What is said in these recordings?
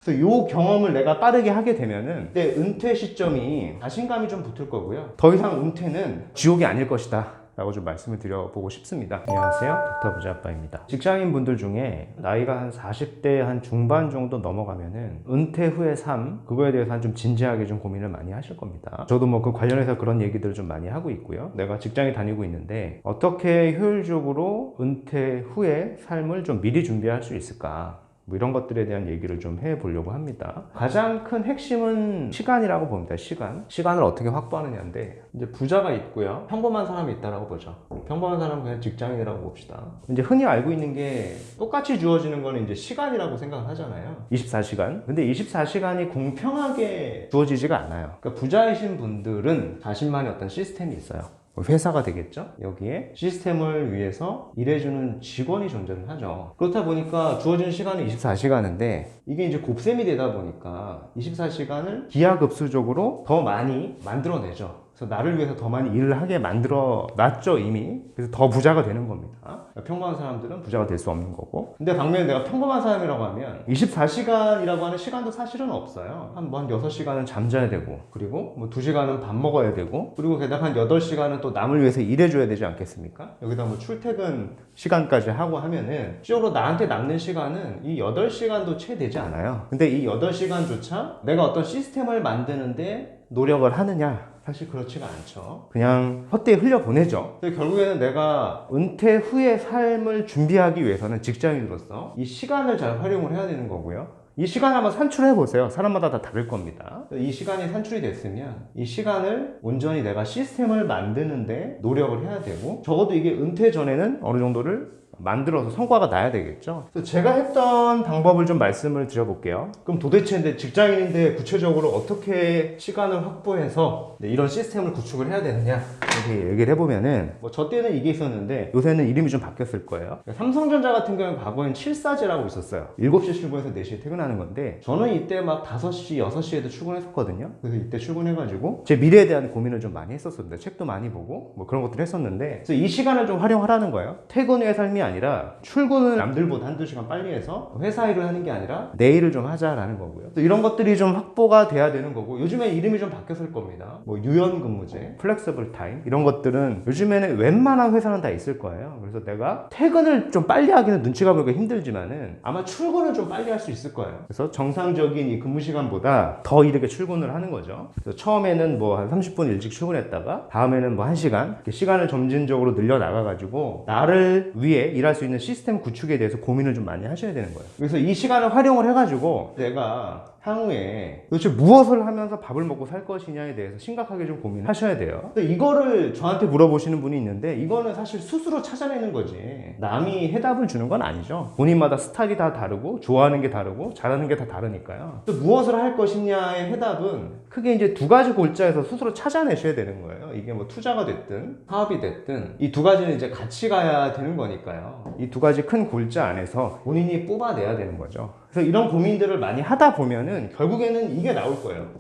그래서 이 경험을 내가 빠르게 하게 되면은 내 은퇴 시점이 자신감이 좀 붙을 거고요. 더 이상 은퇴는 지옥이 아닐 것이다 라고 좀 말씀을 드려보고 싶습니다. 안녕하세요, 닥터 부자아빠입니다. 직장인 분들 중에 나이가 한 40대 한 중반 정도 넘어가면은 은퇴 후의 삶, 그거에 대해서 좀 진지하게 좀 고민을 많이 하실 겁니다. 저도 뭐 그 관련해서 그런 얘기들을 좀 많이 하고 있고요. 내가 직장에 다니고 있는데 어떻게 효율적으로 은퇴 후의 삶을 좀 미리 준비할 수 있을까, 뭐 이런 것들에 대한 얘기를 좀 해보려고 합니다. 가장 큰 핵심은 시간이라고 봅니다. 시간을 어떻게 확보하느냐인데, 이제 부자가 있고요, 평범한 사람이 있다라고 보죠. 평범한 사람은 그냥 직장인이라고 봅시다. 이제 흔히 알고 있는 게 똑같이 주어지는 거는 이제 시간이라고 생각을 하잖아요. 24시간. 근데 24시간이 공평하게 주어지지가 않아요. 그러니까 부자이신 분들은 자신만의 어떤 시스템이 있어요. 회사가 되겠죠? 여기에 시스템을 위해서 일해주는 직원이 존재를 하죠. 그렇다 보니까 주어진 시간은 24시간인데 이게 이제 곱셈이 되다 보니까 24시간을 기하급수적으로 더 많이 만들어내죠. 그래서 나를 위해서 더 많이 일을 하게 만들어 놨죠, 이미. 그래서 더 부자가 되는 겁니다. 평범한 사람들은 부자가 될 수 없는 거고. 근데 반면에 내가 평범한 사람이라고 하면 24시간이라고 하는 시간도 사실은 없어요. 한 6시간은 잠자야 되고, 그리고 뭐 2시간은 밥 먹어야 되고, 그리고 게다가 한 8시간은 또 남을 위해서 일해줘야 되지 않겠습니까? 여기다 뭐 출퇴근 시간까지 하고 하면은 실제로 나한테 남는 시간은 이 8시간도 채 되지 않아요. 근데 이 8시간조차 내가 어떤 시스템을 만드는데 노력을 하느냐? 사실 그렇지가 않죠. 그냥 헛되이 흘려보내죠. 결국에는 내가 은퇴 후의 삶을 준비하기 위해서는 직장인으로서 이 시간을 잘 활용을 해야 되는 거고요. 이 시간을 한번 산출해 보세요. 사람마다 다 다를 겁니다. 이 시간이 산출이 됐으면 이 시간을 온전히 내가 시스템을 만드는데 노력을 해야 되고, 적어도 이게 은퇴 전에는 어느 정도를 만들어서 성과가 나야 되겠죠. 그래서 제가 했던 방법을 좀 말씀을 드려볼게요. 그럼 도대체 근데 직장인인데 구체적으로 어떻게 시간을 확보해서 이런 시스템을 구축을 해야 되느냐, 이렇게 얘기를 해보면은, 뭐 저 때는 이게 있었는데 요새는 이름이 좀 바뀌었을 거예요. 삼성전자 같은 경우는 과거엔 7사제라고 있었어요. 7시 출근해서 4시에 퇴근하는 건데, 저는 이때 막 5시, 6시에도 출근했었거든요. 그래서 이때 출근해가지고 제 미래에 대한 고민을 좀 많이 했었습니다. 책도 많이 보고 뭐 그런 것들 했었는데, 그래서 이 시간을 좀 활용하라는 거예요. 퇴근 후의 삶이 아니라 출근을 남들보다 한두 시간 빨리 해서 회사 일을 하는 게 아니라 내 일을 좀 하자라는 거고요. 이런 것들이 좀 확보가 돼야 되는 거고, 요즘에 이름이 좀 바뀌었을 겁니다. 뭐 유연근무제, 플렉서블 타임, 이런 것들은 요즘에는 웬만한 회사는 다 있을 거예요. 그래서 내가 퇴근을 좀 빨리 하기는 눈치가 보기가 힘들지만은 아마 출근을 좀 빨리 할 수 있을 거예요. 그래서 정상적인 이 근무 시간보다 더 이르게 출근을 하는 거죠. 그래서 처음에는 뭐 한 30분 일찍 출근했다가 다음에는 뭐 1시간, 이렇게 시간을 점진적으로 늘려 나가가지고 나를 위해 일할 수 있는 시스템 구축에 대해서 고민을 좀 많이 하셔야 되는 거예요. 그래서 이 시간을 활용을 해가지고 내가 향후에 도대체 무엇을 하면서 밥을 먹고 살 것이냐에 대해서 심각하게 좀 고민하셔야 돼요. 이거를 저한테 물어보시는 분이 있는데, 이거는 사실 스스로 찾아내는 거지 남이 해답을 주는 건 아니죠. 본인마다 스타일이 다 다르고 좋아하는 게 다르고 잘하는 게 다 다르니까요. 또 무엇을 할 것이냐의 해답은 크게 이제 2가지 골자에서 스스로 찾아내셔야 되는 거예요. 이게 뭐 투자가 됐든 사업이 됐든 이 2가지는 이제 같이 가야 되는 거니까요. 이 2가지 큰 골자 안에서 본인이 뽑아내야 되는 거죠. 그래서 이런 고민들을 많이 하다 보면은 결국에는 이게 나올 거예요.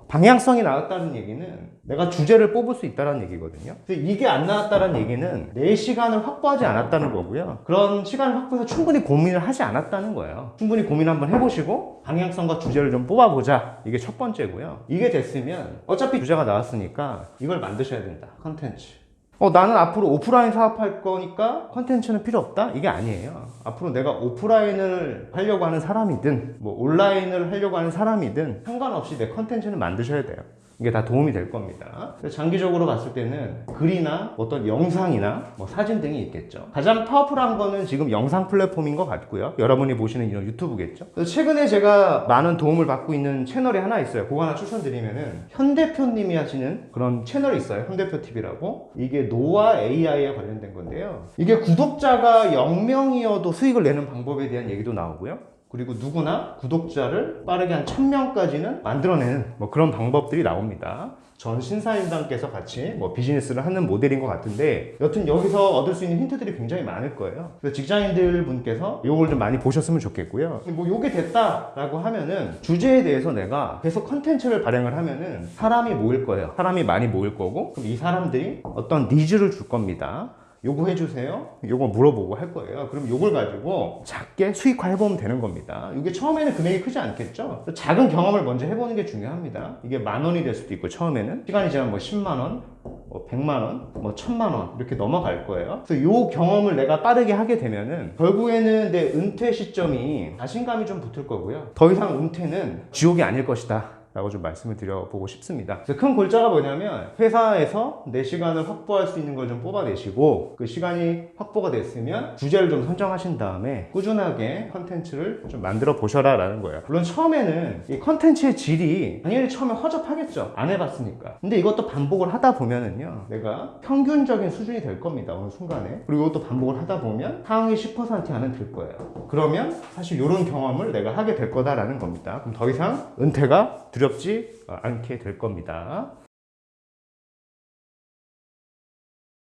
방향성이 나왔다는 얘기는 내가 주제를 뽑을 수 있다는 얘기거든요. 그래서 이게 안 나왔다는 얘기는 내 시간을 확보하지 않았다는 거고요. 그런 시간을 확보해서 충분히 고민을 하지 않았다는 거예요. 충분히 고민 한번 해보시고 방향성과 주제를 좀 뽑아보자. 이게 첫 번째고요. 이게 됐으면 어차피 주제가 나왔으니까 이걸 만드셔야 된다. 컨텐츠. 나는 앞으로 오프라인 사업할 거니까 컨텐츠는 필요 없다? 이게 아니에요. 앞으로 내가 오프라인을 하려고 하는 사람이든 뭐 온라인을 하려고 하는 사람이든 상관없이 내 컨텐츠는 만드셔야 돼요. 이게 다 도움이 될 겁니다. 장기적으로 봤을 때는 글이나 어떤 영상이나 뭐 사진 등이 있겠죠. 가장 파워풀한 거는 지금 영상 플랫폼인 것 같고요. 여러분이 보시는 이런 유튜브겠죠. 그래서 최근에 제가 많은 도움을 받고 있는 채널이 하나 있어요. 그거 하나 추천드리면은 현 대표님이 하시는 그런 채널이 있어요. 현 대표 TV라고. 이게 노화 AI에 관련된 건데요. 이게 구독자가 0명이어도 수익을 내는 방법에 대한 얘기도 나오고요. 그리고 누구나 구독자를 빠르게 한 1000명까지는 만들어내는 뭐 그런 방법들이 나옵니다. 전 신사임당께서 같이 뭐 비즈니스를 하는 모델인 것 같은데, 여튼 여기서 얻을 수 있는 힌트들이 굉장히 많을 거예요. 그래서 직장인들 분께서 요걸 좀 많이 보셨으면 좋겠고요. 뭐 요게 됐다라고 하면은 주제에 대해서 내가 계속 컨텐츠를 발행을 하면은 사람이 모일 거예요. 사람이 많이 모일 거고, 그럼 이 사람들이 어떤 니즈를 줄 겁니다. 요거 해주세요. 요거 물어보고 할 거예요. 그럼 요걸 가지고 작게 수익화 해보면 되는 겁니다. 이게 처음에는 금액이 크지 않겠죠? 작은 경험을 먼저 해보는 게 중요합니다. 이게 10,000원이 될 수도 있고 처음에는 시간이 지나면 뭐 10만원, 뭐 100만원, 뭐 1000만원 이렇게 넘어갈 거예요. 그래서 요 경험을 내가 빠르게 하게 되면은 결국에는 내 은퇴 시점이 자신감이 좀 붙을 거고요. 더 이상 은퇴는 지옥이 아닐 것이다 라고 좀 말씀을 드려보고 싶습니다. 그래서 큰 골자가 뭐냐면 회사에서 내 시간을 확보할 수 있는 걸 좀 뽑아내시고 그 시간이 확보가 됐으면 주제를 좀 선정하신 다음에 꾸준하게 컨텐츠를 좀 만들어 보셔라 라는 거예요. 물론 처음에는 이 컨텐츠의 질이 당연히 처음에 허접하겠죠. 안 해봤으니까. 근데 이것도 반복을 하다 보면은요 내가 평균적인 수준이 될 겁니다. 어느 순간에. 그리고 이것도 반복을 하다 보면 상위 10% 안은 들 거예요. 그러면 사실 이런 경험을 내가 하게 될 거다라는 겁니다. 그럼 더 이상 은퇴가 두렵지 않게 될 겁니다.